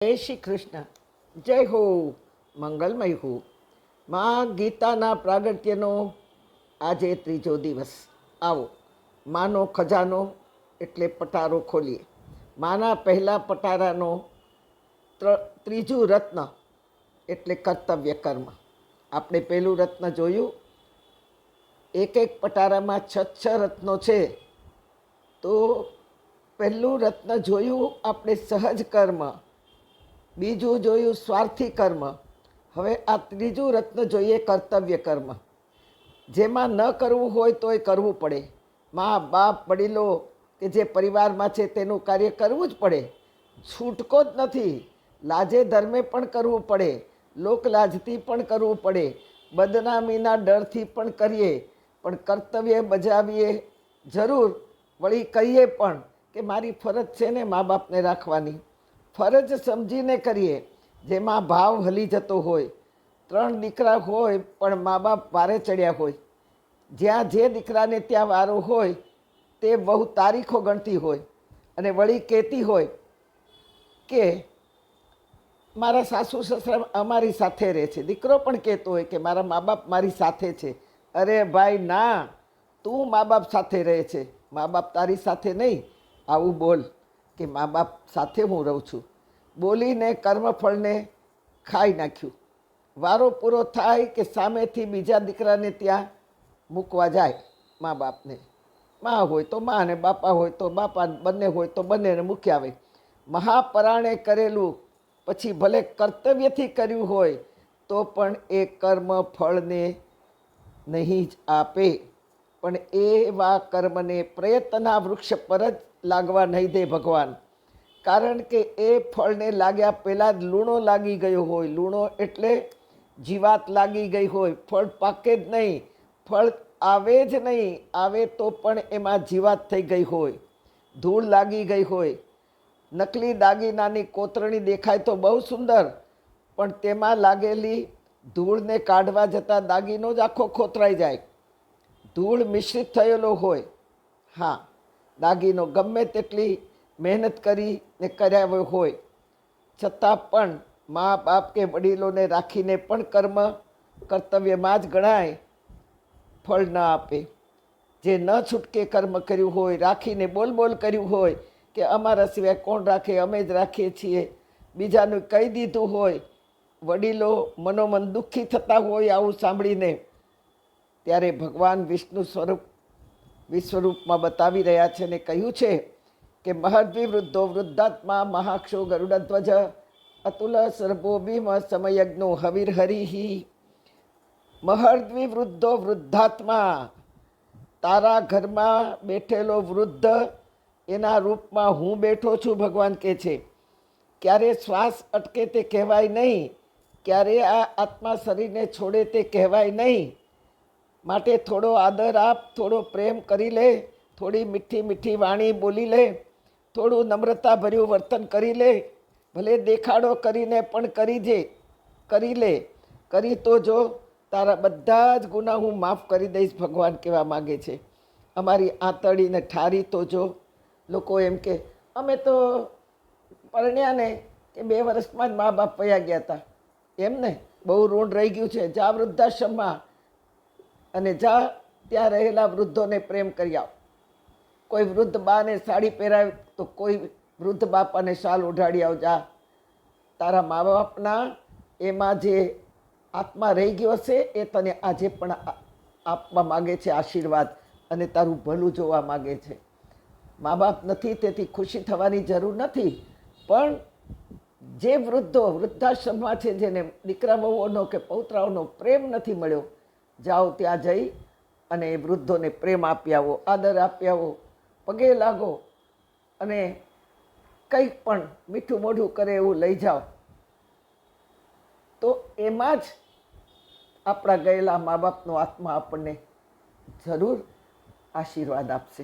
જય શ્રી કૃષ્ણ. જય હો, મંગલમય હો. માં ગીતાના પ્રાગટ્યનો આજે ત્રીજો દિવસ. આવો, માનો ખજાનો એટલે પટારો ખોલીએ. માના પહેલા પટારાનો ત્રીજું રત્ન એટલે કર્તવ્ય કર્મ. આપણે પહેલું રત્ન જોયું, એક એક પટારામાં 6 રત્નો છે. તો પહેલું રત્ન જોયું આપણે સહજ કર્મ, બીજું જોયું સ્વાર્થી કર્મ. હવે આ ત્રીજું રત્ન જોઈએ કર્તવ્ય કર્મ, જેમાં ન કરવું હોય તોય કરવું પડે. મા બાપ વડીલો કે જે પરિવારમાં છે તેનું કાર્ય કરવું જ પડે, છૂટકો જ નથી. લાજે ધર્મે પણ કરવું પડે, લોકલાજથી પણ કરવું પડે, બદનામીના ડરથી પણ કરીએ, પણ કર્તવ્ય બજાવીએ જરૂર. વળી કહીએ પણ કે મારી ફરજ છે ને મા બાપને રાખવાની, ફરજ સમજીને કરીએ. જેમાં ભાવ હલી જતો હોય, 3 દીકરા હોય પણ મા બાપ વારે ચડ્યા હોય, જ્યાં જે દીકરાને ત્યાં વારો હોય તે બહુ તારીખો ગણતી હોય અને વળી કહેતી હોય કે મારા સાસુ સસરા અમારી સાથે રહે છે. દીકરો પણ કહેતો હોય કે મારા મા બાપ મારી સાથે છે. અરે ભાઈ ના, તું મા બાપ સાથે રહે છે, મા બાપ તારી સાથે નહીં. આવું બોલ કે મા બાપ સાથે હું રહું છું. બોલીને કર્મફળને ખાઈ નાખ્યું. વારો પૂરો થાય કે સામેથી બીજા દીકરાને ત્યાં મૂકવા જાય મા બાપને. મા હોય તો મા અને બાપા હોય તો બાપા, બંને હોય તો બંનેને મૂકી આવે. મહાપરાણે કરેલું પછી ભલે કર્તવ્યથી કર્યું હોય તો પણ એ કર્મ ફળને નહીં જ આપે. પણ એવા કર્મને પ્રયત્નના વૃક્ષ પર જ લાગવા નહીં દે ભગવાન. કારણ કે એ ફળને લાગ્યા પહેલાં જ લૂણો લાગી ગયો હોય. લૂણો એટલે જીવાત લાગી ગઈ હોય, ફળ પાકે જ નહીં, ફળ આવે જ નહીં. આવે તો પણ એમાં જીવાત થઈ ગઈ હોય, ધૂળ લાગી ગઈ હોય. નકલી દાગીનાની કોતરણી દેખાય તો બહુ સુંદર, પણ તેમાં લાગેલી ધૂળને કાઢવા જતાં દાગીનો જ આખો ખોતરાઈ જાય. ધૂળ મિશ્રિત થયેલો હોય. હા, દાગીનો ગમે તેટલી મહેનત કરીને કર્યા હોય છતાં પણ મા બાપ કે વડીલોને રાખીને પણ કર્મ કર્તવ્યમાં જ ગણાય, ફળ ન આપે. જે ન છૂટકે કર્મ કર્યું હોય, રાખીને બોલ બોલ કર્યું હોય કે અમારા સિવાય કોણ રાખે, અમે જ રાખીએ છીએ, બીજાનું કહી દીધું હોય, વડીલો મનોમન દુઃખી થતા હોય આવું સાંભળીને, ત્યારે ભગવાન વિષ્ણુ સ્વરૂપ વિશ્વરૂપમાં બતાવી રહ્યા છે ને કહ્યું છે કે મહદ્વિ વૃદ્ધો વૃદ્ધાત્મા મહાક્ષો ગરુડધ્વજ અતુલ સર્વો ભીમ સમયજ્ઞો હવિર્હરિ. મહર્દ્વિ વૃદ્ધો વૃદ્ધાત્મા, તારા ઘરમાં બેઠેલો વૃદ્ધ, એના રૂપમાં હું બેઠો છું. ભગવાન કહે છે ક્યારે શ્વાસ અટકે તે કહેવાય નહીં, ક્યારે આ આત્મા શરીરને છોડે તે કહેવાય નહીં. માટે થોડો આદર આપ, થોડો પ્રેમ કરી લે, થોડી મીઠી મીઠી વાણી બોલી લે, થોડું નમ્રતાભર્યું વર્તન કરી લે. ભલે દેખાડો કરીને પણ કરી લે. કરી તો જો, તારા બધા જ ગુના હું માફ કરી દઈશ. ભગવાન કહેવા માગે છે અમારી આંતળીને ઠારી તો જો. લોકો એમ કે અમે તો પરણ્યા ને કે 2 વર્ષમાં જ મા બાપ વયા ગયા હતા. એમ ને, બહુ ઋણ રહી ગયું છે. જા વૃદ્ધાશ્રમમાં અને જા ત્યાં રહેલા વૃદ્ધોને પ્રેમ કરી આવ. કોઈ વૃદ્ધ બાને સાડી પહેરાવી તો કોઈ વૃદ્ધ બાપાને શાલ ઓઢાડી આવ. જા, તારા મા બાપના એમાં જે આત્મા રહી ગયો છે એ તને આજે પણ આપવા માગે છે આશીર્વાદ, અને તારું ભલું જોવા માગે છે. મા બાપ નથી તેથી ખુશી થવાની જરૂર નથી, પણ જે વૃદ્ધો વૃદ્ધાશ્રમમાં છે, જેને દીકરા વહુઓનો કે પૌત્રાઓનો પ્રેમ નથી મળ્યો, જાઓ ત્યાં જઈ અને એ વૃદ્ધોને પ્રેમ આપી આવો, આદર આપી આવો, પગે લાગો અને કંઈક પણ મીઠું મોઢું કરે એવું લઈ જાઓ. તો એમાં જ આપણા ગયેલા મા બાપનો આત્મા આપણને જરૂર આશીર્વાદ આપશે.